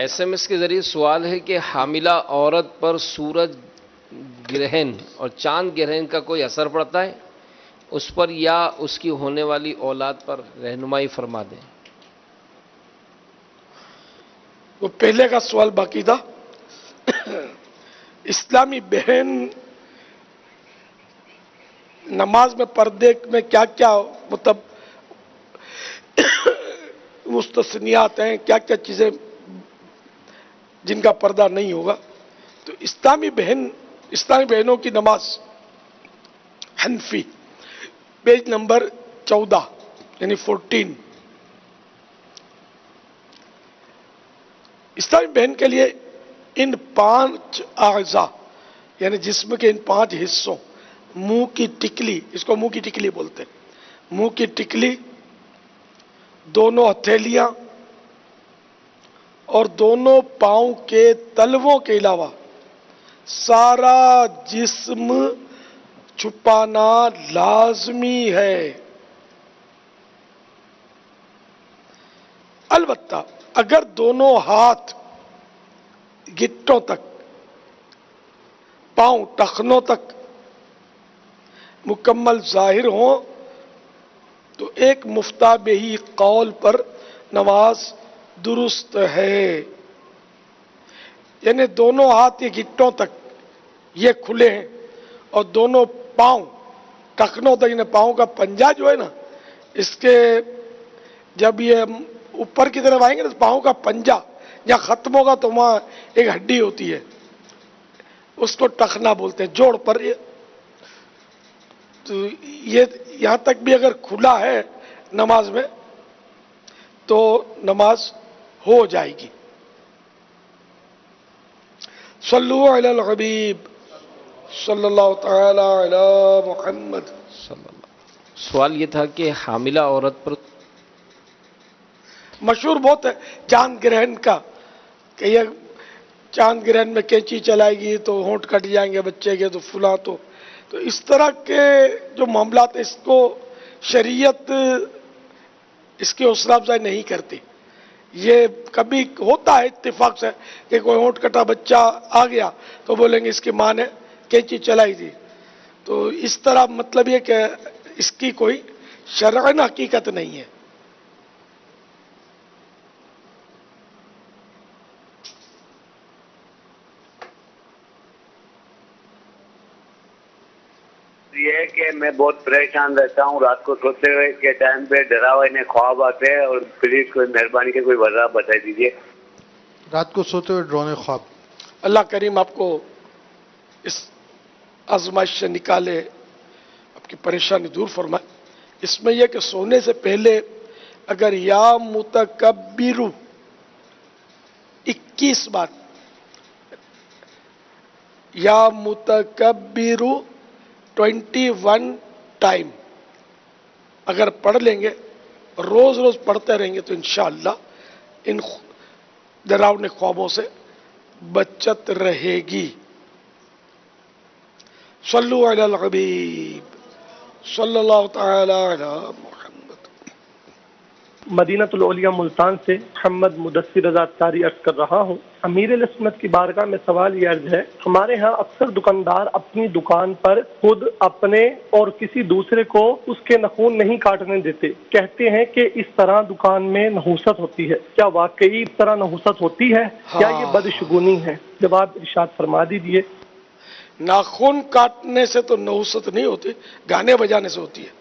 SMS کے ذریعے سوال ہے کہ حاملہ عورت پر سورج گرہن اور چاند گرہن کا کوئی اثر پڑتا ہے اس پر یا اس کی ہونے والی اولاد پر رہنمائی فرما دیں۔ وہ پہلے کا سوال باقی تھا۔ اسلامی بہن نماز میں پردے میں کیا کیا مطلب مستثنیات ہیں، کیا کیا چیزیں جن کا پردہ نہیں ہوگا؟ تو اسلامی بہنوں کی نماز حنفی پیج نمبر 14 یعنی 14، اسلامی بہن کے لیے ان 5 اعضاء یعنی جسم کے ان 5 حصوں، منہ کی ٹکلی، اس کو منہ کی ٹکلی بولتے ہیں، منہ کی ٹکلی، دونوں ہتھیلیاں اور دونوں پاؤں کے تلووں کے علاوہ سارا جسم چھپانا لازمی ہے۔ البتہ اگر دونوں ہاتھ گھٹنوں تک، پاؤں ٹخنوں تک مکمل ظاہر ہوں تو ایک مفتابہی قول پر نماز درست ہے۔ یعنی دونوں ہاتھ یہ گھٹنوں تک یہ کھلے ہیں اور دونوں پاؤں ٹخنوں تک، یعنی پاؤں کا پنجہ جو ہے نا، اس کے جب یہ اوپر کی طرف آئیں گے تو پاؤں کا پنجہ جہاں ختم ہوگا تو وہاں ایک ہڈی ہوتی ہے، اس کو ٹخنا بولتے ہیں، جوڑ پر۔ تو یہ یہاں تک بھی اگر کھلا ہے نماز میں تو نماز ہو جائے گی۔ صلو علی الحبیب صلی اللہ تعالی علی محمد۔ سوال یہ تھا کہ حاملہ عورت پر مشہور بہت ہے چاند گرہن کا، کہ یہ چاند گرہن میں کینچی چلائے گی تو ہونٹ کٹ جائیں گے بچے کے، تو فلاں تو اس طرح کے جو معاملات اس کو شریعت اس کی حوصلہ افزائی نہیں کرتی۔ یہ کبھی ہوتا ہے اتفاق سے کہ کوئی ہونٹ کٹا بچہ آ گیا تو بولیں گے اس کی ماں نے کینچی چلائی تھی، تو اس طرح مطلب یہ کہ اس کی کوئی شرعن حقیقت نہیں ہے۔ یہ ہے کہ میں بہت پریشان رہتا ہوں رات کو سوتے ہوئے کے ٹائم پہ، ڈراونے خواب آتے ہیں، اور پلیز کوئی مہربانی کے کوئی وجہ بتا دیجیے۔ رات کو سوتے ہوئے ڈراونے خواب۔ اللہ کریم آپ کو اس آزمائش سے نکالے، آپ کی پریشانی دور فرمائے۔ اس میں یہ کہ سونے سے پہلے اگر یا متکبرو 21 بار، یا متکبرو 21 ٹائم اگر پڑھ لیں گے، روز روز پڑھتے رہیں گے تو انشاءاللہ ان ڈراونے خوابوں سے بچت رہے گی۔ صلو علی الحبیب صلی اللہ تعالی علی محمد۔ مدینۃ العلیاء ملتان سے محمد مدثر رضا تاری عرض کر رہا ہوں۔ امیر السنت کی بارگاہ میں سوال یہ عرض ہے، ہمارے ہاں اکثر دکاندار اپنی دکان پر خود اپنے اور کسی دوسرے کو اس کے ناخن نہیں کاٹنے دیتے، کہتے ہیں کہ اس طرح دکان میں نحوست ہوتی ہے۔ کیا واقعی اس طرح نحوست ہوتی ہے؟ کیا یہ بدشگونی ہے؟ جواب ارشاد فرما دیجیے۔ ناخن کاٹنے سے تو نحوست نہیں ہوتی، گانے بجانے سے ہوتی ہے۔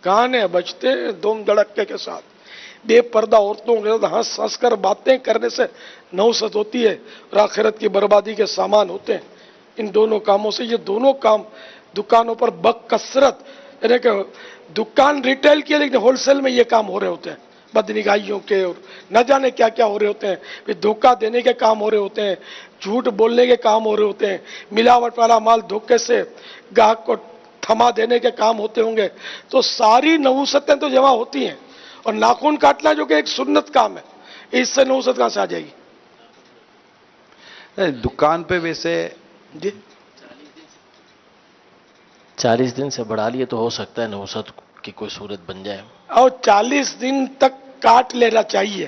گانے بجتے ہیں دھوم دھڑکے کے ساتھ، بے پردہ عورتوں کے ساتھ ہنس ہنس کر باتیں کرنے سے نحوست ہوتی ہے، اور آخرت کی بربادی کے سامان ہوتے ہیں ان دونوں کاموں سے۔ یہ دونوں کام دکانوں پر بکثرت، یعنی کہ دکان ریٹیل کی ہے لیکن ہول سیل میں یہ کام ہو رہے ہوتے ہیں، بدنگاہیوں کے اور نہ جانے کیا کیا ہو رہے ہوتے ہیں، پھر دھوکہ دینے کے کام ہو رہے ہوتے ہیں، جھوٹ بولنے کے کام ہو رہے ہوتے ہیں، ملاوٹ والا مال دھوکے سے گاہک کو تھما دینے کے کام ہوتے ہوں گے۔ تو ساری نحوستیں تو جمع ہوتی ہیں، اور ناخن کاٹنا جو کہ ایک سنت کام ہے، اس سے نحوست کہاں سے آ جائے گی؟ دکان پہ ویسے جی 40 دن سے بڑھا لیے تو ہو سکتا ہے نحوست کی کوئی صورت بن جائے۔ اور 40 دن تک کاٹ لینا چاہیے،